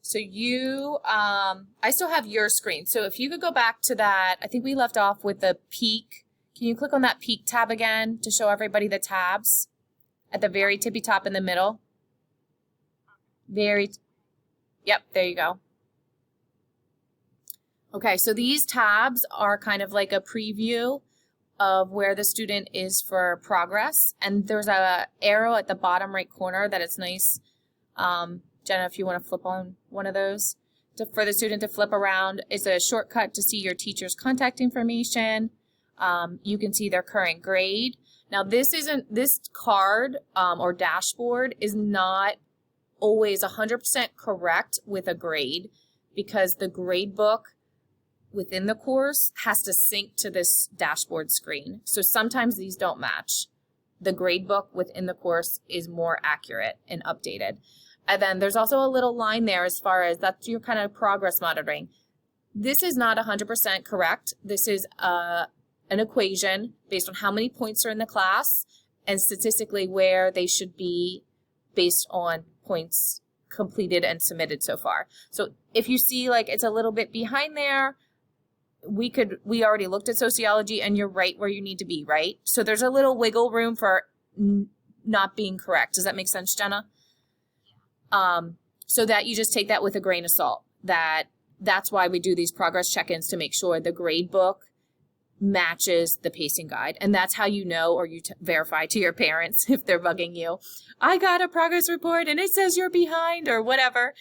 So you, I still have your screen. So if you could go back to that, I think we left off with the peak. Can you click on that peak tab again to show everybody the tabs at the very tippy top in the middle? Yep, there you go. Okay, so these tabs are kind of like a preview of where the student is for progress. And there's a arrow at the bottom right corner that it's nice. Jenna, if you want to flip on one of those for the student to flip around, it's a shortcut to see your teacher's contact information. You can see their current grade. Now this card or dashboard is not always 100% correct with a grade because the grade book within the course has to sync to this dashboard screen. So sometimes these don't match. The grade book within the course is more accurate and updated. And then there's also a little line there as far as that's your kind of progress monitoring. This is not 100% correct. This is an equation based on how many points are in the class and statistically where they should be based on points completed and submitted so far. So if you see like it's a little bit behind there, we already looked at sociology and you're right where you need to be, right? So there's a little wiggle room for not being correct. Does that make sense, Jenna? So that you just take that with a grain of salt. That's why we do these progress check-ins to make sure the grade book matches the pacing guide. And that's how you know or you verify to your parents if they're bugging you. I got a progress report and it says you're behind or whatever.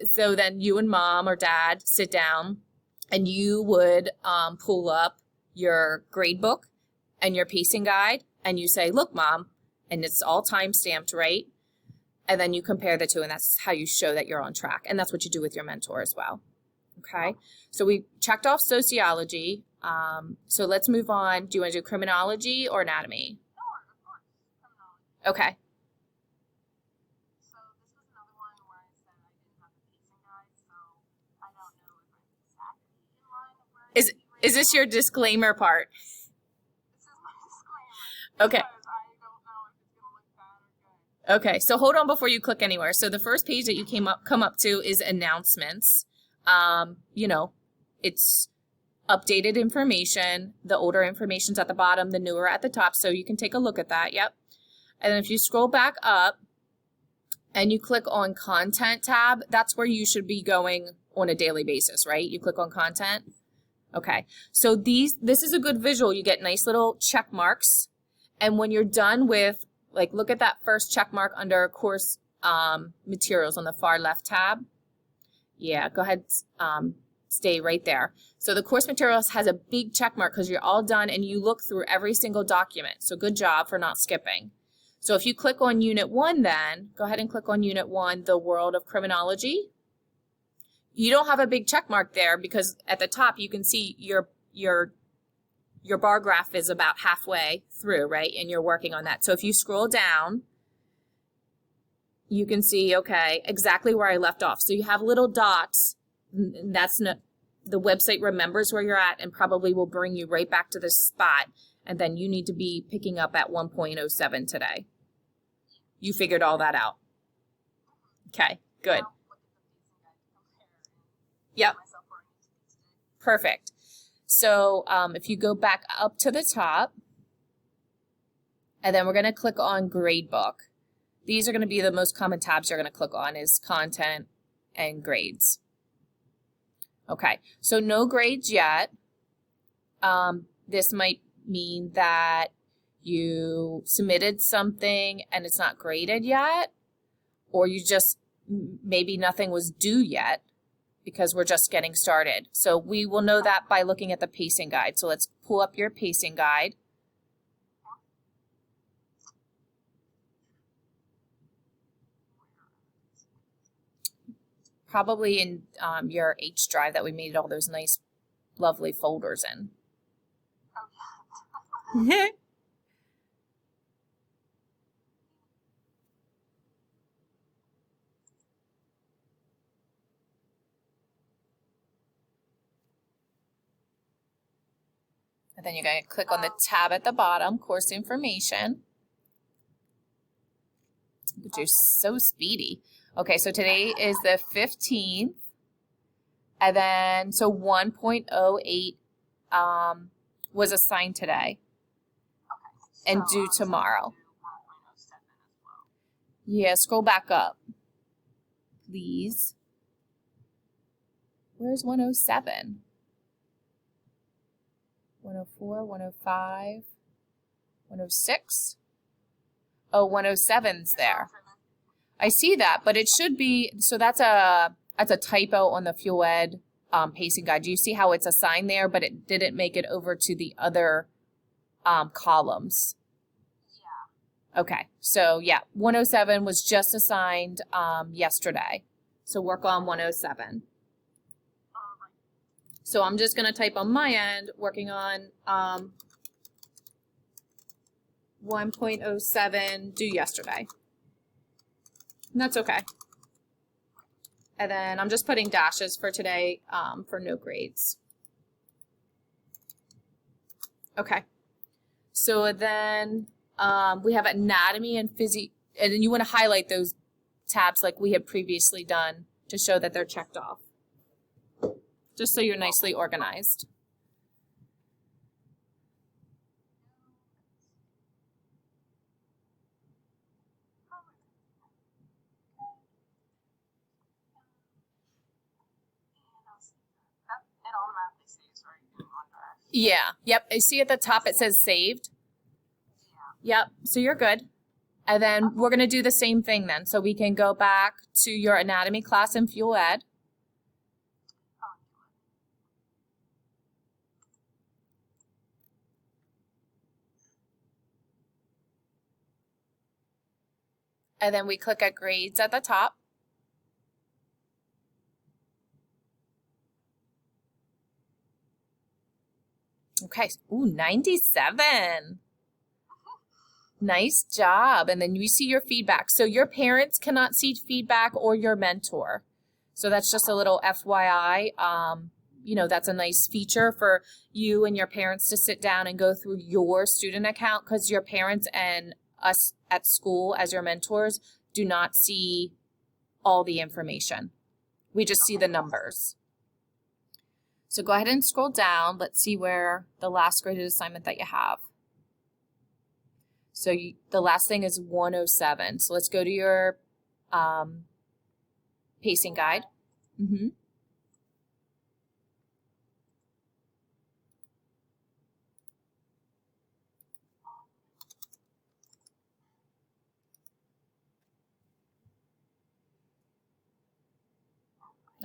So then you and mom or dad sit down and you would pull up your grade book and your pacing guide and you say, look, mom, and it's all time stamped, right? And then you compare the two and that's how you show that you're on track. And that's what you do with your mentor as well. Okay, so we checked off sociology. So let's move on. Do you want to do criminology or anatomy? Sure, of course. Criminology. Okay. So this was another one where I said I didn't have the pacing guide, so I don't know if I'm exactly in line of where I Is this your disclaimer part? This is my disclaimer. Okay. Because I don't know if it's going to look bad or good. Okay, so hold on before you click anywhere. So the first page that you come up to is announcements. You know, it's updated information. The older information's at the bottom, the newer at the top, so you can take a look at that. Yep. And then if you scroll back up and you click on content tab, that's where you should be going on a daily basis, right? You click on content. Okay. So this is a good visual. You get nice little check marks. And when you're done with, like, look at that first check mark under course materials on the far left tab. Yeah, go ahead, stay right there. So the course materials has a big check mark because you're all done and you look through every single document. So good job for not skipping. So if you click on Unit 1 then, go ahead and click on Unit 1, the World of Criminology. You don't have a big check mark there because at the top you can see your bar graph is about halfway through, right? And you're working on that. So if you scroll down, you can see, okay, exactly where I left off. So you have little dots. And that's not, the website remembers where you're at and probably will bring you right back to this spot. And then you need to be picking up at 1.07 today. You figured all that out. Okay, good. Yep. Perfect. So if you go back up to the top, and then we're going to click on Gradebook. These are going to be the most common tabs you're going to click on is content and grades. Okay, so no grades yet. This might mean that you submitted something and it's not graded yet, or you just, maybe nothing was due yet because we're just getting started. So we will know that by looking at the pacing guide. So let's pull up your pacing guide. Probably in your H drive that we made all those nice, lovely folders in. Okay. And then you're going to click on the tab at the bottom, course information. But you're so speedy. Okay, so today is the 15th. And then, so 1.08 was assigned today Okay. and So, due tomorrow. do 1.07 as well. Yeah, scroll back up, please. Where's 107? 104, 105, 106? Oh, 107's there. I see that, but it should be, so that's a typo on the fuel ed pacing guide. Do you see how it's assigned there, but it didn't make it over to the other columns? Yeah. Okay, so yeah, 107 was just assigned yesterday. So work on 107. Right. So I'm just gonna type on my end, working on 1.07 due yesterday. And that's okay. And then I'm just putting dashes for today for no grades. Okay. So then we have anatomy and physics, and then you want to highlight those tabs like we had previously done to show that they're checked off, just so you're nicely organized. It automatically saves, right? In OneDrive. Yeah, yep, I see at the top it says saved. Yeah. Yep, so you're good. And then we're going to do the same thing then. So we can go back to your anatomy class in fuel ed. Oh, And then we click at grades at the top. Okay, ooh, 97. Nice job. And then you see your feedback. So your parents cannot see feedback or your mentor. So that's just a little FYI. You know, that's a nice feature for you and your parents to sit down and go through your student account, because your parents and us at school as your mentors do not see all the information. We just see the numbers. So go ahead and scroll down. Let's see where the last graded assignment that you have. So the last thing is 107. So let's go to your pacing guide. Mm-hmm.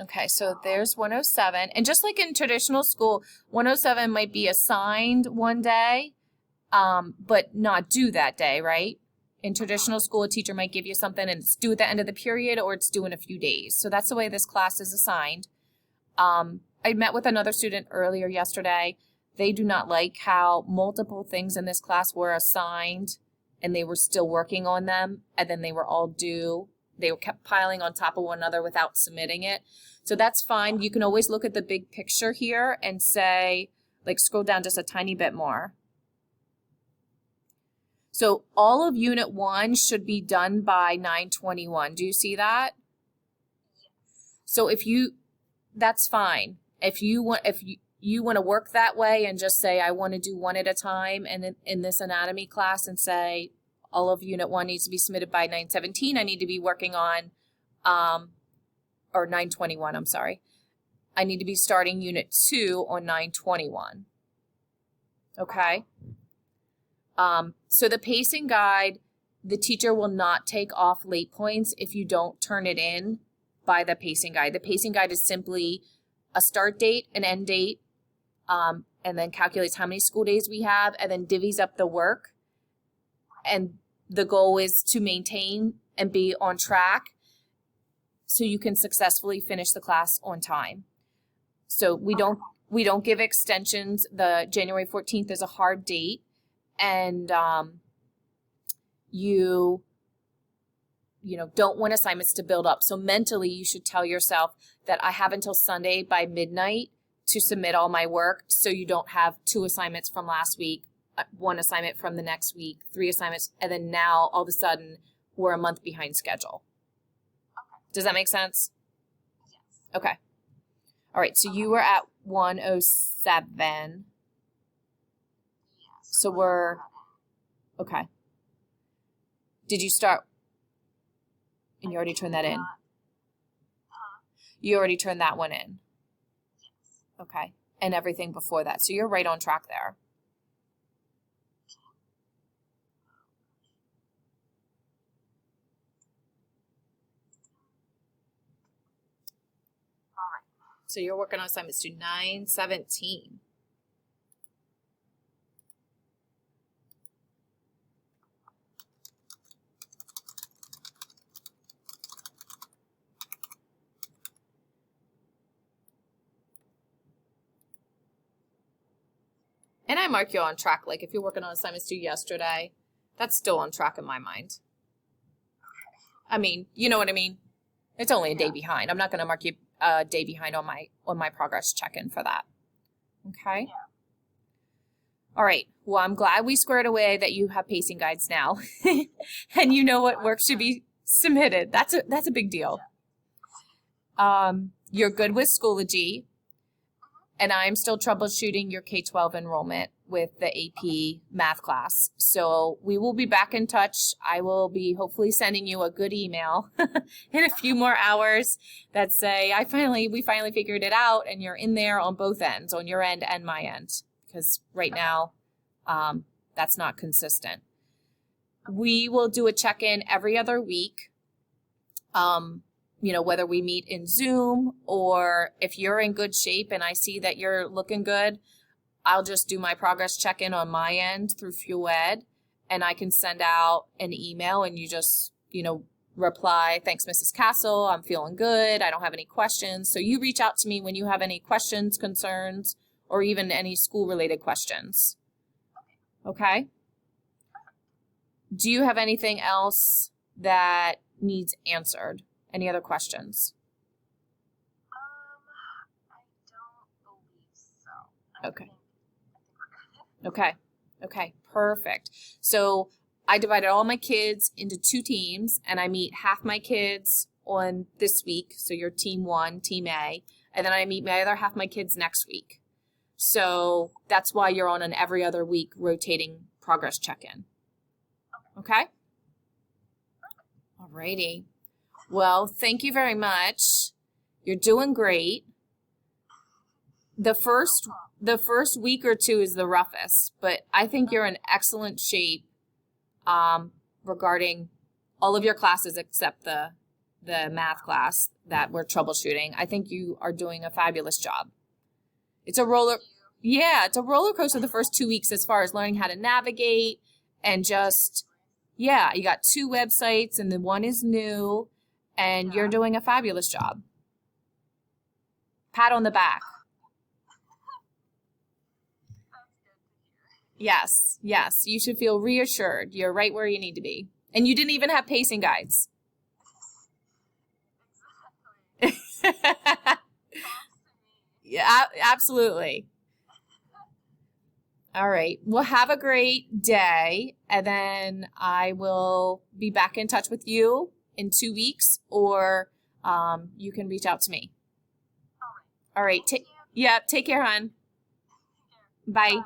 Okay, so there's 107. And just like in traditional school, 107 might be assigned one day, but not due that day, right? In traditional school, a teacher might give you something and it's due at the end of the period, or it's due in a few days. So that's the way this class is assigned. I met with another student earlier yesterday. They do not like how multiple things in this class were assigned and they were still working on them, and then they were all due. They were kept piling on top of one another without submitting it. So that's fine. You can always look at the big picture here and say, like, scroll down just a tiny bit more. So all of Unit 1 should be done by 9/21. Do you see that? So that's fine. If you want to work that way and just say, I want to do one at a time, and in this anatomy class, and say all of Unit 1 needs to be submitted by 9/17, I need to be working on, or 9/21, I'm sorry. I need to be starting Unit 2 on 9/21. Okay? So the pacing guide, the teacher will not take off late points if you don't turn it in by the pacing guide. The pacing guide is simply a start date, an end date, and then calculates how many school days we have, and then divvies up the work. And the goal is to maintain and be on track so you can successfully finish the class on time. So we don't give extensions. The January 14th is a hard date, and you don't want assignments to build up. So mentally, you should tell yourself that I have until Sunday by midnight to submit all my work, so you don't have 2 assignments from last week, 1 assignment from the next week, 3 assignments, and then now all of a sudden we're a month behind schedule. Does that make sense? Yes. Okay. All right, so you were at 107. Yes. So we're, okay. Did you start, and you already turned that in? You already turned that one in? Yes. Okay. And everything before that. So you're right on track there. All right. So you're working on assignments to 9:17. And I mark you on track. Like if you're working on assignments due yesterday, that's still on track in my mind. I mean, you know what I mean? It's only a day behind. I'm not going to mark you a day behind on my progress check-in for that. Okay? Yeah. All right. Well, I'm glad we squared away that you have pacing guides now. And you know what work should be submitted. That's a big deal. You're good with Schoology. And I'm still troubleshooting your K-12 enrollment with the AP math class. So we will be back in touch. I will be hopefully sending you a good email in a few more hours that say, we finally figured it out, and you're in there on both ends, on your end and my end. Because right now, that's not consistent. We will do a check-in every other week. Whether we meet in Zoom or if you're in good shape and I see that you're looking good, I'll just do my progress check-in on my end through Fuel Ed, and I can send out an email and you just, reply, thanks, Mrs. Castle, I'm feeling good, I don't have any questions. So you reach out to me when you have any questions, concerns, or even any school-related questions. Okay? Do you have anything else that needs answered? Any other questions? I don't believe so. Okay. I think we're good. Okay, perfect. So I divided all my kids into 2 teams, and I meet half my kids on this week. So you're team 1, team A, and then I meet my other half my kids next week. So that's why you're on an every other week rotating progress check-in. Okay? Alrighty. Well, thank you very much. You're doing great. The first week or 2 is the roughest, but I think you're in excellent shape regarding all of your classes except the math class that we're troubleshooting. I think you are doing a fabulous job. It's a roller coaster the first 2 weeks as far as learning how to navigate and just, you got 2 websites and then one is new. And you're doing a fabulous job. Pat on the back. That's good to hear. Yes. You should feel reassured. You're right where you need to be. And you didn't even have pacing guides. Exactly. Talks to me. Yeah, absolutely. All right. Well, have a great day. And then I will be back in touch with you in 2 weeks, or you can reach out to me. All right. All right. Take care, hon. Take care. Bye. Bye.